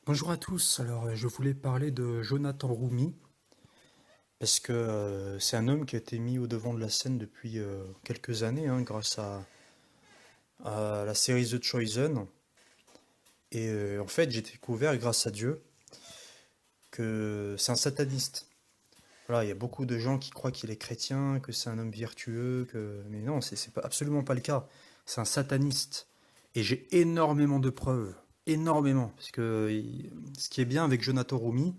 Bonjour à tous. Je voulais parler de Jonathan Roumi parce que c'est un homme qui a été mis au devant de la scène depuis quelques années, hein, grâce à la série The Chosen. Et en fait, j'ai découvert, grâce à Dieu, que c'est un sataniste. Voilà, il y a beaucoup de gens qui croient qu'il est chrétien, que c'est un homme vertueux, mais non, c'est absolument pas le cas. C'est un sataniste. Et j'ai énormément de preuves, énormément, parce que ce qui est bien avec Jonathan Roumi,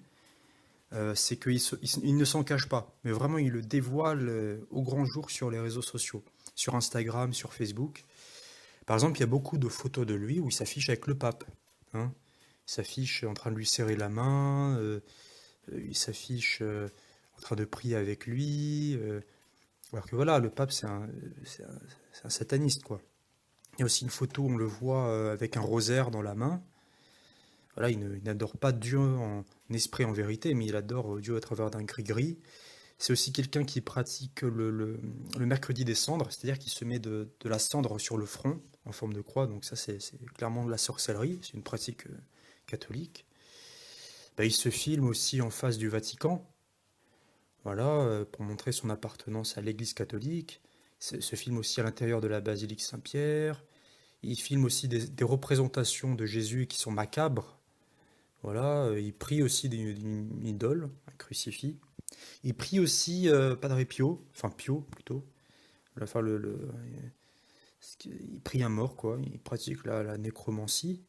c'est qu'il ne s'en cache pas, mais vraiment il le dévoile au grand jour sur les réseaux sociaux, sur Instagram, sur Facebook. Par exemple, il y a beaucoup de photos de lui où il s'affiche avec le pape, hein. Il s'affiche en train de lui serrer la main, il s'affiche en train de prier avec lui, alors que voilà, le pape c'est un, c'est un sataniste, quoi. Il y a aussi une photo où on le voit avec un rosaire dans la main. Voilà, il n'adore pas Dieu en esprit, en vérité, mais il adore Dieu à travers d'un gris-gris. C'est aussi quelqu'un qui pratique le mercredi des cendres, c'est-à-dire qu'il se met de la cendre sur le front en forme de croix, donc ça c'est clairement de la sorcellerie, c'est une pratique catholique. Ben, il se filme aussi en face du Vatican, voilà, pour montrer son appartenance à l'Église catholique. Il se filme aussi à l'intérieur de la basilique Saint-Pierre. Il filme aussi des représentations de Jésus qui sont macabres. Voilà, il prie aussi d'une idole, un crucifix. Il prie aussi Padre Pio, enfin Pio plutôt. Enfin, il prie un mort, quoi. Il pratique la nécromancie.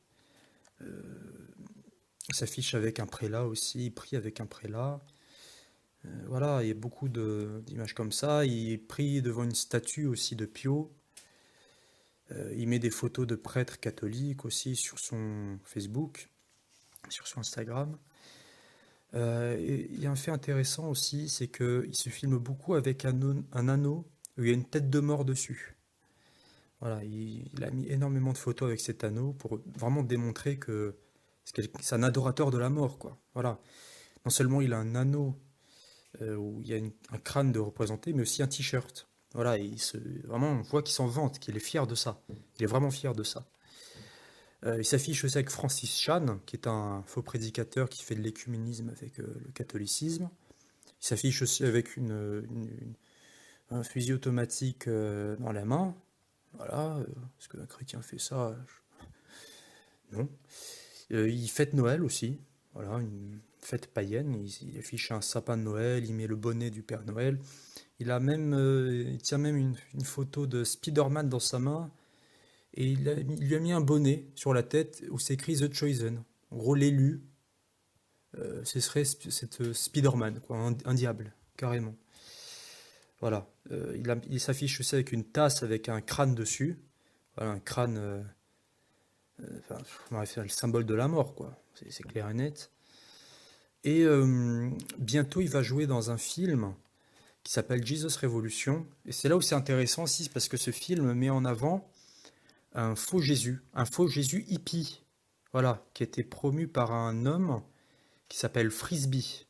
Il s'affiche avec un prélat aussi. Il prie avec un prélat. Voilà, il y a beaucoup d'images comme ça. Il prie devant une statue aussi de Pio. Il met des photos de prêtres catholiques aussi sur son Facebook, sur son Instagram. Et il y a un fait intéressant aussi, c'est qu'il se filme beaucoup avec un anneau où il y a une tête de mort dessus. Voilà, il a mis énormément de photos avec cet anneau pour vraiment démontrer que c'est un adorateur de la mort, quoi. Voilà. Non seulement il a un anneau où il y a un crâne de représenté, mais aussi un t-shirt. Voilà, vraiment, on voit qu'il s'en vante, qu'il est fier de ça. Il est vraiment fier de ça. Il s'affiche aussi avec Francis Chan, qui est un faux prédicateur qui fait de l'écuménisme avec le catholicisme. Il s'affiche aussi avec un fusil automatique dans la main. Voilà, est-ce qu'un chrétien fait ça? Non. Il fête Noël aussi. Voilà, une fête païenne. Il affiche un sapin de Noël, il met le bonnet du Père Noël. Il tient même une photo de Spider-Man dans sa main et il lui a mis un bonnet sur la tête où c'est écrit The Chosen. En gros, l'élu, ce serait cette Spider-Man, quoi, un diable, carrément. Voilà. Il s'affiche aussi avec une tasse avec un crâne dessus. Voilà, un crâne, enfin, bref, c'est le symbole de la mort, quoi. C'est clair et net. Et bientôt, il va jouer dans un film qui s'appelle Jesus Revolution. Et c'est là où c'est intéressant aussi, parce que ce film met en avant un faux Jésus hippie, voilà, qui a été promu par un homme qui s'appelle Frisbee.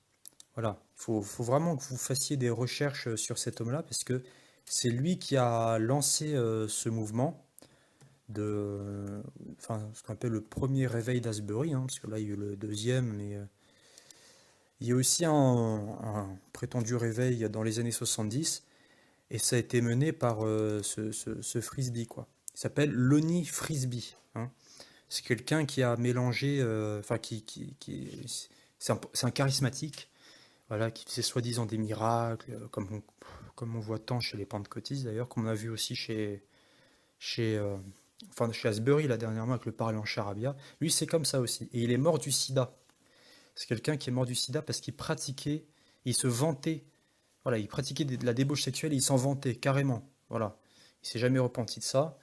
Voilà, faut vraiment que vous fassiez des recherches sur cet homme-là, parce que c'est lui qui a lancé ce mouvement enfin, ce qu'on appelle le premier réveil d'Asbury, hein, parce que là, il y a eu le deuxième, mais il y a aussi un prétendu réveil dans les années 70, et ça a été mené par ce Frisbee, quoi. Il s'appelle Lonnie Frisbee, hein. C'est quelqu'un qui a mélangé, enfin, c'est un charismatique, voilà, qui faisait soi-disant des miracles, comme on voit tant chez les pentecôtistes d'ailleurs, comme on a vu aussi chez, euh, chez Asbury, là, dernièrement, avec le parler en charabia. Lui, c'est comme ça aussi. Et il est mort du sida. C'est quelqu'un qui est mort du sida parce qu'il pratiquait, il se vantait, voilà, il pratiquait de la débauche sexuelle et il s'en vantait carrément. Voilà. Il s'est jamais repenti de ça.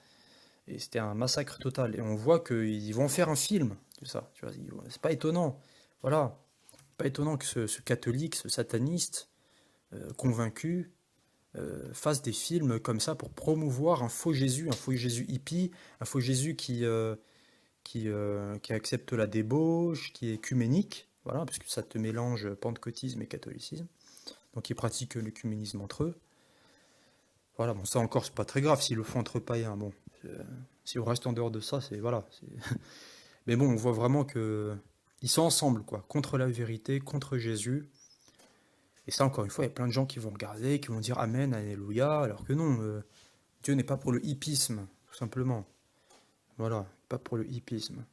Et c'était un massacre total. Et on voit qu'ils vont faire un film de ça. Tu vois, c'est pas étonnant. Voilà. Pas étonnant que ce catholique, ce sataniste, convaincu, fasse des films comme ça pour promouvoir un faux Jésus hippie, un faux Jésus qui accepte la débauche, qui est œcuménique, voilà, parce que ça te mélange pentecôtisme et catholicisme. Donc ils pratiquent l'œcuménisme entre eux. Voilà, bon, ça encore, c'est pas très grave s'ils le font entre païens. Bon, si on reste en dehors de ça, c'est voilà. Mais bon, on voit vraiment que. Ils sont ensemble, quoi, contre la vérité, contre Jésus. Et ça, encore une fois, il y a plein de gens qui vont regarder, qui vont dire Amen, Alléluia, alors que non, Dieu n'est pas pour le hippisme, tout simplement. Voilà, pas pour le hippisme.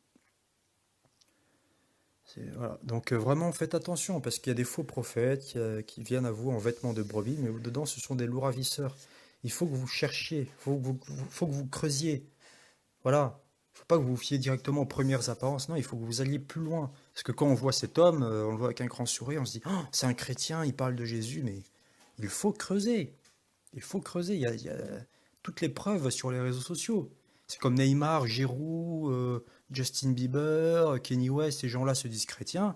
Voilà. Donc vraiment, faites attention, parce qu'il y a des faux prophètes qui viennent à vous en vêtements de brebis, mais dedans, ce sont des loups ravisseurs. Il faut que vous cherchiez, faut que vous creusiez. Voilà. Il ne faut pas que vous vous fiez directement aux premières apparences. Non, il faut que vous alliez plus loin. Parce que quand on voit cet homme, on le voit avec un grand sourire, on se dit, oh, c'est un chrétien, il parle de Jésus, mais il faut creuser. Il faut creuser. Il y a toutes les preuves sur les réseaux sociaux. C'est comme Neymar, Giroud, Justin Bieber, Kanye West, ces gens-là se disent chrétiens,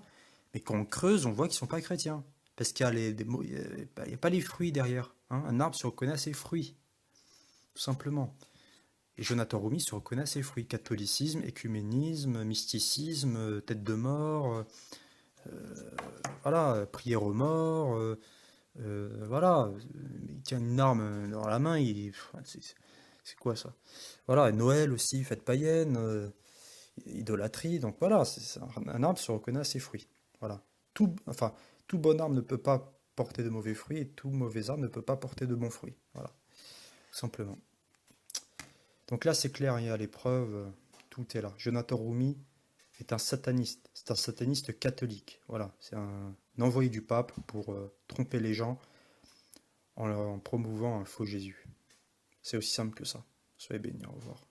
mais quand on creuse, on voit qu'ils ne sont pas chrétiens. Parce qu'il y a, il y a pas les fruits derrière, hein. Un arbre se reconnaît à ses fruits, tout simplement. Et Jonathan Roumi se reconnaît à ses fruits. Catholicisme, écuménisme, mysticisme, tête de mort, voilà, prière aux morts, voilà. Il tient une arme dans la main, c'est quoi ça? Voilà, Noël aussi, fête païenne, idolâtrie, donc voilà, un arbre se reconnaît à ses fruits. Voilà. Enfin, tout bon arbre ne peut pas porter de mauvais fruits et tout mauvais arbre ne peut pas porter de bons fruits. Voilà, tout simplement. Donc là, c'est clair, il y a l'épreuve, tout est là. Jonathan Roumi est un sataniste, c'est un sataniste catholique. Voilà, c'est un envoyé du pape pour tromper les gens en promouvant un faux Jésus. C'est aussi simple que ça. Soyez bénis, au revoir.